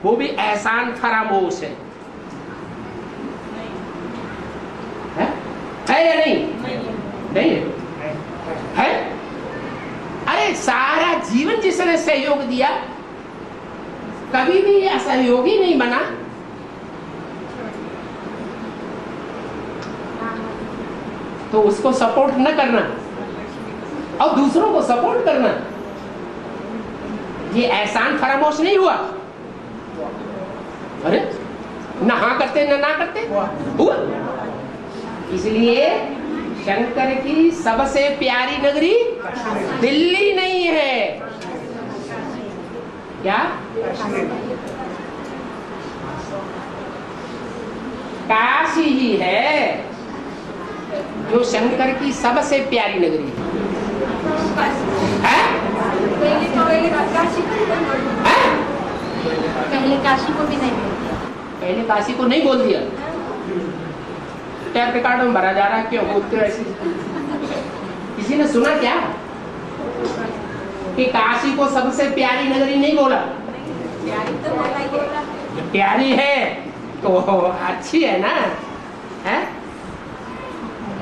वो भी एहसान फरामोश है या नहीं? नहीं है? अरे सारा जीवन जिसने सहयोग दिया कभी भी असहयोगी नहीं बना। तो उसको सपोर्ट न करना और दूसरों को सपोर्ट करना, ये एहसान फरामोश नहीं हुआ? अरे ना हाँ करते ना करते हुआ। इसलिए शंकर की सबसे प्यारी नगरी दिल्ली नहीं है, क्या? काशी ही है जो शंकर की सबसे प्यारी नगरी है। पहले काशी को भी नहीं बोल दिया। पहले काशी को नहीं बोल दिया। टैप रिकॉर्ड में भरा जा रहा है, क्यों बोलते हो ऐसे? किसी ने सुना क्या कि काशी को सबसे प्यारी नगरी नहीं बोला? प्यारी तो बोला। प्यारी है तो अच्छी है ना, है?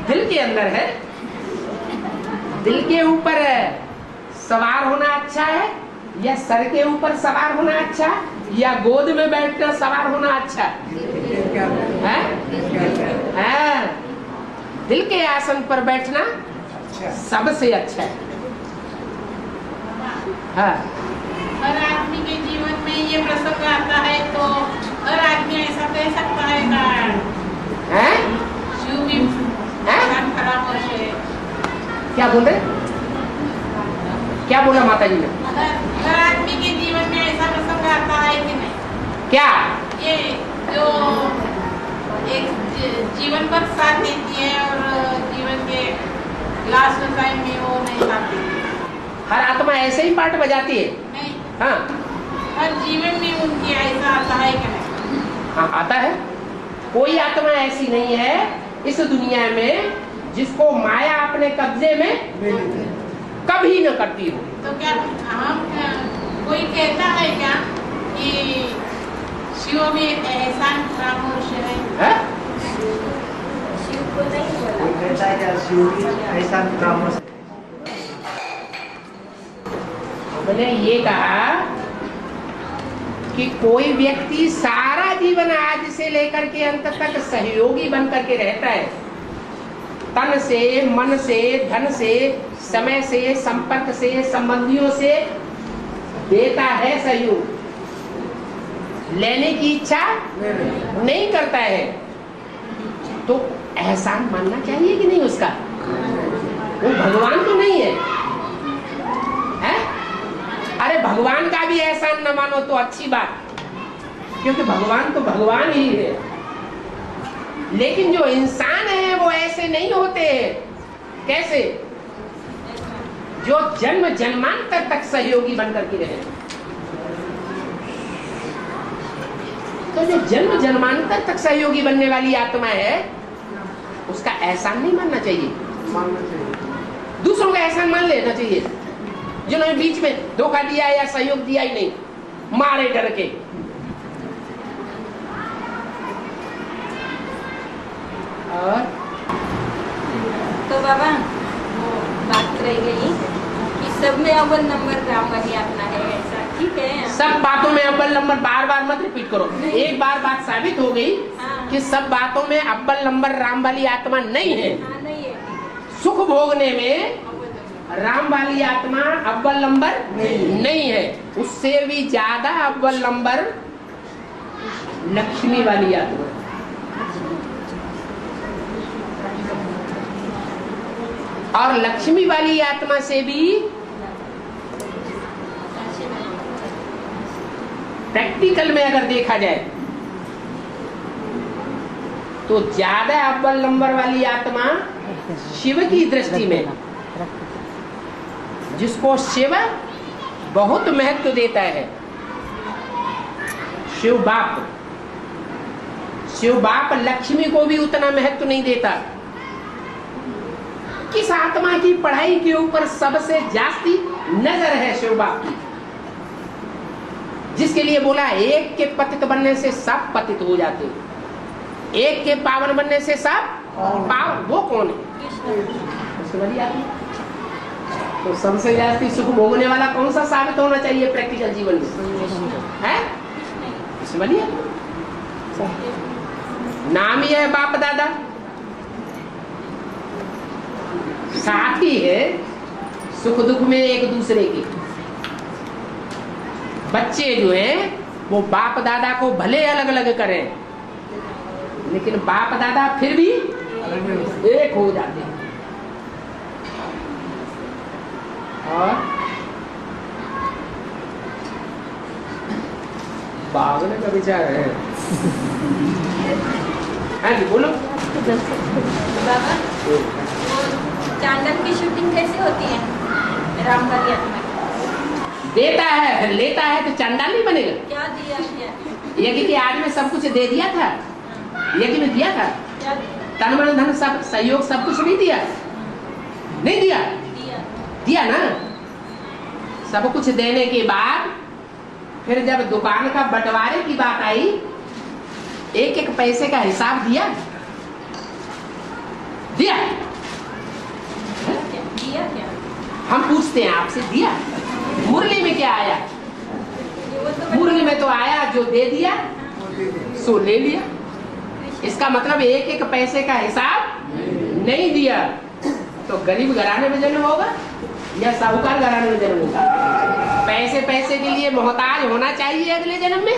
दिल के अंदर है। दिल के ऊपर सवार होना अच्छा है या सर के ऊपर सवार होना अच्छा है या गोद में बैठकर सवार होना अच्छा है? हाँ, दिल के आसन पर बैठना सबसे अच्छा है। हाँ, हर आदमी के जीवन में ये प्रसंग आता है तो हर आदमी ऐसा कह सकता है ना, हैं? शिव भी फरामोश है। क्या बोल रहे? क्या बोला माता जी ने? हर आदमी के जीवन में ऐसा प्रसंग आता है कि नहीं? क्या? ये जो एक जीवन भर साथ देती है और जीवन के लास्ट टाइम में वो नहीं साथ देती। हर आत्मा ऐसे ही पार्ट बजाती है? नहीं, हाँ हर जीवन में उनकी ऐसा आता है कि नहीं? हाँ, आता है। कोई आत्मा ऐसी नहीं है इस दुनिया में जिसको माया अपने कब्जे में कभी न करती हो। तो क्या हम कोई कहता है क्या कि शिव में एहसान फरामोश है? शिव को नहीं बोला। कोई कहता है क्या शिव भी एहसान फरामोश है? मैंने ये कहा कि कोई व्यक्ति सारा जीवन आज से लेकर के अंत तक सहयोगी बन करके रहता है, तन से, मन से, धन से, समय से, संपर्क से, संबंधियों से देता है सहयोग, लेने की इच्छा नहीं करता है, तो एहसान मानना चाहिए कि नहीं उसका? वो भगवान तो नहीं है, है? अरे भगवान का भी एहसान न मानो तो अच्छी बात, क्योंकि भगवान तो भगवान ही है। लेकिन जो इंसान है वो ऐसे नहीं होते हैं। कैसे? जो जन्म जन्मांतर तक सहयोगी बनकर के रहे। तो जो जन्म जन्मांतर तक सहयोगी बनने वाली आत्मा है उसका एहसान नहीं मानना चाहिए, दूसरों का एहसान मान लेना चाहिए। जिन्होंने बीच में धोखा दिया या सहयोग दिया ही नहीं, मारे डर के। और तो बाबा वो बात रह गई कि सब में अव्वल नंबर राम वाली आत्मा है, ऐसा ठीक है? सब बातों में अव्वल नंबर बार बार मत रिपीट करो। एक बार बात साबित हो गई कि सब बातों में अव्वल नंबर राम वाली आत्मा नहीं है। हाँ, नहीं है। सुख भोगने में राम वाली आत्मा अव्वल नंबर नहीं है। उससे भी ज्यादा अव्वल नंबर लक्ष्मी वाली आत्मा। और लक्ष्मी वाली आत्मा से भी प्रैक्टिकल में अगर देखा जाए तो ज्यादा अव्वल नंबर वाली आत्मा शिव की दृष्टि में, जिसको शिव बहुत महत्व देता है, शिव बाप लक्ष्मी को भी उतना महत्व नहीं देता। किस आत्मा की पढ़ाई के ऊपर सबसे जास्ती नजर है शिव बाप की? जिसके लिए बोला एक के पतित बनने से सब पतित हो जाते, एक के पावन बनने से सब पावन। वो कौन है? कृष्ण। तो सबसे ज्यादा सुख भोगने वाला कौन सा साबित होना चाहिए प्रैक्टिकल जीवन में? है कृष्ण बलिया। नाम ही है बाप दादा, साथी है सुख दुख में एक दूसरे के। बच्चे जो हैं वो बाप दादा को भले अलग अलग करें, लेकिन बाप दादा फिर भी एक हो जाते हैं। और भागने का विचार है। हाँ जी बोलो। बाबा, वो चांदन की शूटिंग कैसे होती है रामगढ़ में? देता है फिर लेता है तो चांडाल नहीं बनेगा। क्या दिया क्या? यज्ञ के आज में सब कुछ दे दिया था, यज्ञ में दिया था, क्या तन मन धन सब सहयोग सब कुछ नहीं दिया, नहीं दिया, दिया? दिया ना। सब कुछ देने के बाद फिर जब दुकान का बंटवारे की बात आई, एक एक पैसे का हिसाब दिया, दिया? दिया क्या? हम पूछते हैं आपसे, दिया? मुरली में क्या आया? मुरली में तो आया जो दे दिया सो ले लिया। इसका मतलब एक एक पैसे का हिसाब नहीं दिया। तो गरीब घराने में जन्म होगा या साहूकार घराने में जन्म होगा? पैसे पैसे के लिए मोहताज होना चाहिए अगले जन्म में?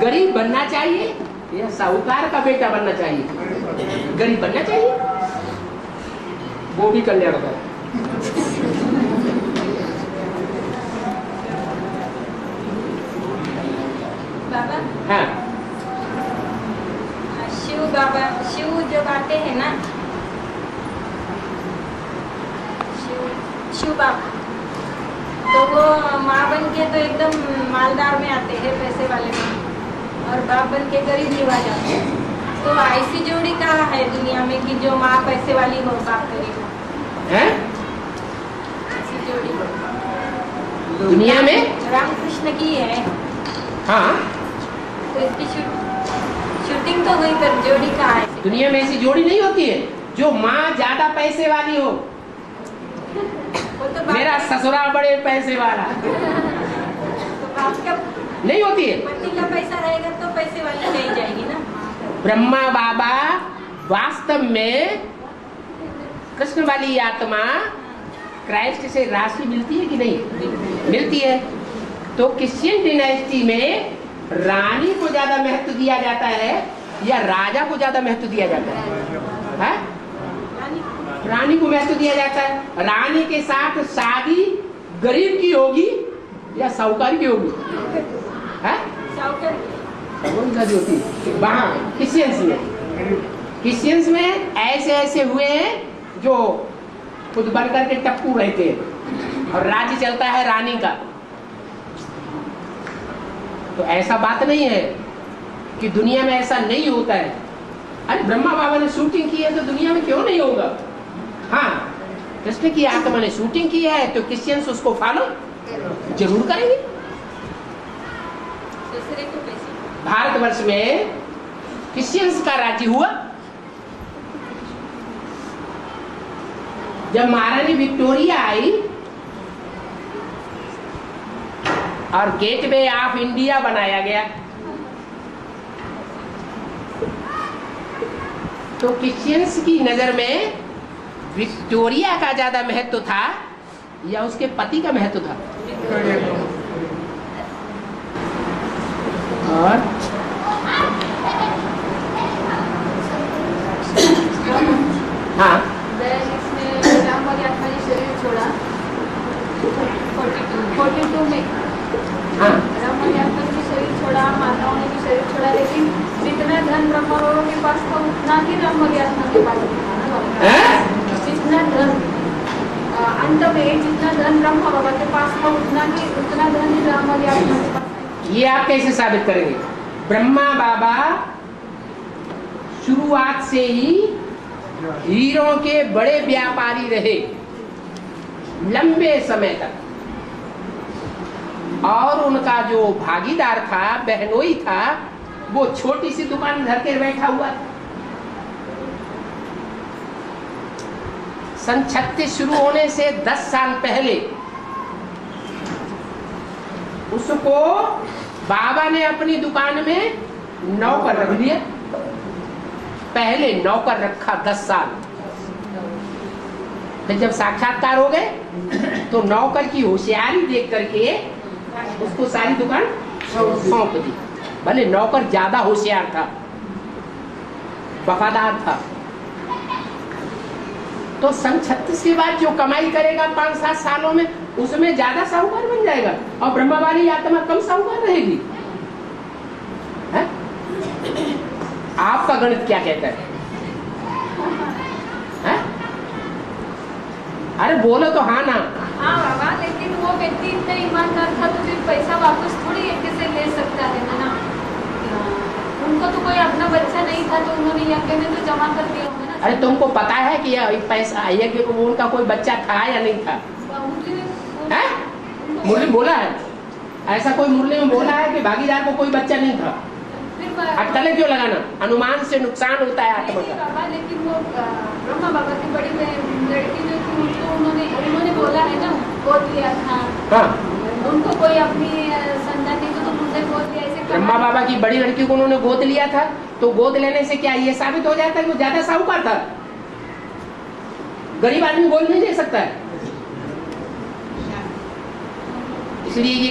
गरीब बनना चाहिए या साहूकार का बेटा बनना चाहिए? गरीब बनना चाहिए, वो भी कल्याण कर। बाबा, हाँ शिव बाबा, शिव जब आते हैं ना, शिव बाबा, तो वो माँ बन के तो एकदम मालदार में आते हैं, पैसे वाले में, और बाप बन के गरीब निभा जाते हैं। तो ऐसी जोड़ी कहाँ है दुनिया में कि जो माँ पैसे वाली हो, बाप गरीब हो? है ऐसी जोड़ी दुनिया में रामकृष्ण की है। हाँ, तो इसकी शूटिंग तो हुई, पर जोड़ी कहाँ है? दुनिया में ऐसी जोड़ी नहीं होती है जो माँ ज्यादा पैसे वाली हो। वो तो मेरा ससुराल बड़े पैसे वाला, तो बाप का नहीं होती है। पति का पैसा रहेगा तो पैसे वाली नहीं जाएगी ना। ब्रह्मा बाबा वास्तव में कृष्ण वाली आत्मा क्राइस्ट से राशि मिलती है कि नहीं मिलती है? तो क्रिश्चियन डिनाइस्टी में रानी को ज्यादा महत्व दिया जाता है या राजा को ज्यादा महत्व दिया जाता है? रानी को महत्व दिया जाता है। रानी के साथ शादी गरीब की होगी या साहूकार की होगी? है शादी होती है वहाँ क्रिश्चियंस में ऐसे ऐसे हुए हैं जो खुद बनकर के टप्पू रहते हैं और राज्य चलता है रानी का। तो ऐसा बात नहीं है कि दुनिया में ऐसा नहीं होता है। अरे ब्रह्मा बाबा ने शूटिंग की है तो दुनिया में क्यों नहीं होगा? हाँ, कृष्ण की आत्मा ने शूटिंग की है तो क्रिश्चियंस उसको फॉलो जरूर करेंगे। भारतवर्ष में क्रिश्चियंस का राज्य हुआ जब महारानी विक्टोरिया आई और गेटवे ऑफ इंडिया बनाया गया। तो क्रिश्चियंस की नजर में विक्टोरिया का ज्यादा महत्व था या उसके पति का महत्व था? और हाँ, राम वाली आत्मा ने शरीर छोड़ा 42 में। हाँ, राम वाली आत्मा ने शरीर छोड़ा, माताओं ने भी शरीर छोड़ा, लेकिन जितना धन ब्रह्मा बाबा के पास था उतना ही राम वाली आत्मा के पास था। जितना धन अंत में जितना धन ब्रह्मा बाबा के पास था उतना धन ही राम वाली आत्मा के पास। ये आप कैसे साबित करेंगे? ब्रह्मा बाबा शुरुआत से ही हीरों के बड़े व्यापारी रहे लंबे समय तक। और उनका जो भागीदार था, बहनोई था, वो छोटी सी दुकान धर के बैठा हुआ था। सन 36 शुरू होने से 10 साल पहले उसको बाबा ने अपनी दुकान में नौकर रख दिया। पहले नौकर रखा 10 साल। फिर जब साक्षात्कार हो गए तो नौकर की होशियारी देख करके उसको सारी दुकान सौंप दी। भले नौकर ज्यादा होशियार था, वफादार था, तो सन 36 के बाद जो कमाई करेगा 5-7 सालों में, उसमें ज्यादा साहूकार बन जाएगा और ब्रह्मा वाली आत्मा कम साहूकार रहेगी। है? आपका गणित क्या कहता है? अरे बोलो तो हाँ ना। हाँ बाबा, लेकिन वो व्यक्ति इतना ईमानदार था तो फिर पैसा वापस थोड़ी यज्ञ से ले सकता है ना। उनको तो कोई अपना बच्चा नहीं था तो उन्होंने यज्ञ में तो जमा कर दिया होगा ना। अरे तुमको पता है कि यह पैसा यज्ञ को उनका कोई बच्चा था या नहीं था? मुरली बोला है ऐसा? कोई मुरली में बोला है कि भागीदार को कोई बच्चा नहीं था? अटकलें क्यों लगाना? अनुमान से नुकसान होता है आत्मा का। बाबा, लेकिन वो ब्रह्मा बाबा की बड़ी लड़की जो थी उनको उन्होंने बोला है ना, गोद लिया था। हाँ, उनको कोई अपनी संतान नहीं तो उन्होंने गोद लिया। ऐसे ब्रह्मा बाबा की बड़ी लड़की को उन्होंने गोद लिया था, तो गोद लेने से क्या ये साबित हो जाता है कि वो ज्यादा साहूकार था? गरीब आदमी गोद नहीं ले सकता है। इसलिए ये